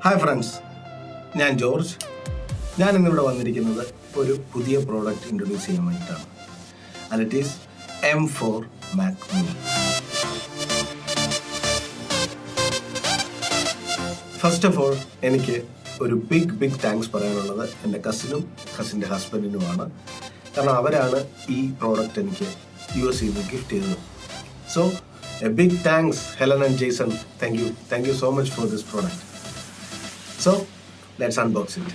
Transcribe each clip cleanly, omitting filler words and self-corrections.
Hi friends, ഞാൻ George. ഞാൻ ഇന്നിവിടെ വന്നിരിക്കുന്നത് ഒരു പുതിയ പ്രോഡക്റ്റ് ഇൻട്രൊഡ്യൂസ് ചെയ്യാൻ വേണ്ടിയിട്ടാണ്. And it is M4 Mac Mini. First of all എനിക്ക് ഒരു ബിഗ് താങ്ക്സ് പറയാനുള്ളത് എൻ്റെ കസിൻ്റെ ഹസ്ബൻഡിനുമാണ്. കാരണം അവരാണ് ഈ പ്രോഡക്റ്റ് എനിക്ക് US നിന്ന് ഗിഫ്റ്റ് ചെയ്തത്. So a big thanks Helen and Jason. Thank you so much for this product. So let's unbox it.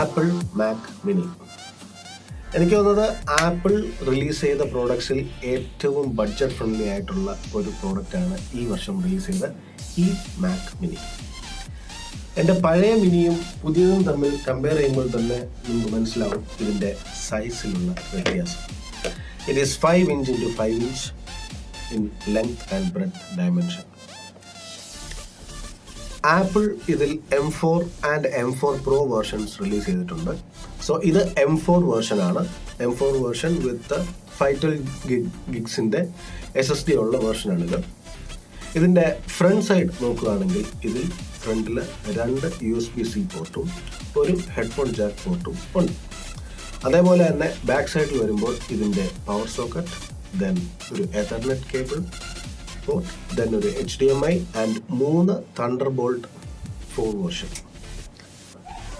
Apple Mac mini. എനിക്ക് തോന്നുന്നത് ആപ്പിൾ റിലീസ് ചെയ്ത പ്രോഡക്ട്സിൽ ഏറ്റവും ബഡ്ജറ്റ് ഫ്രണ്ട്ലി ആയിട്ടുള്ള ഒരു പ്രോഡക്റ്റാണ് ഈ വർഷം റിലീസ് ചെയ്ത ഈ മാക് മിനി. എൻ്റെ പഴയ മിനിയും പുതിയതും തമ്മിൽ കമ്പയർ ചെയ്യുമ്പോൾ തന്നെ നിങ്ങൾക്ക് മനസ്സിലാവും ഇതിൻ്റെ സൈസിലുള്ള വ്യത്യാസം. It is 5 inch into 5 inch in length and breadth dimension. Apple ഇതിൽ M4 and M4 Pro versions release ചെയ്തിട്ടുണ്ട്. സോ ഇത് M4 വേർഷനാണ്. M4 വേർഷൻ വിത്ത് 512 gigsൻ്റെ SSD ഉള്ള വേർഷനാണിത്. ഇതിൻ്റെ ഫ്രണ്ട് സൈഡ് നോക്കുകയാണെങ്കിൽ ഇതിൽ ഫ്രണ്ടിൽ 2 USB-C പോർട്ടും ഒരു ഹെഡ്ഫോൺ ജാക്ക് പോർട്ടും ഉണ്ട്. അതേപോലെ തന്നെ ബാക്ക് സൈഡിൽ വരുമ്പോൾ ഇതിൻ്റെ പവർ സോക്കറ്റ്, ദെൻ ഒരു എതർനെറ്റ് കേബിൾ പോർട്ട്, ദെൻ ഒരു HDMI and 3 Thunderbolt 4 version.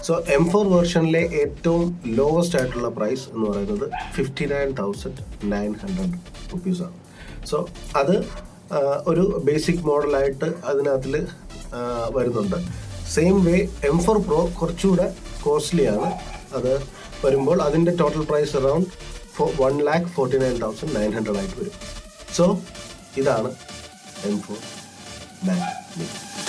So M4 വേർഷനിലെ ഏറ്റവും ലോവസ്റ്റ് ആയിട്ടുള്ള പ്രൈസ് എന്ന് പറയുന്നത് 59,900 റുപ്പീസാണ്. സോ അത് ഒരു ബേസിക് മോഡലായിട്ട് അതിനകത്തിൽ വരുന്നുണ്ട്. സെയിം വേ M4 Pro കുറച്ചുകൂടെ കോസ്റ്റ്ലിയാണ്. അത് വരുമ്പോൾ അതിൻ്റെ ടോട്ടൽ പ്രൈസ് അറൗണ്ട് 1,49,900 ആയിട്ട് വരും. സോ ഇതാണ് M4 Mac Mini.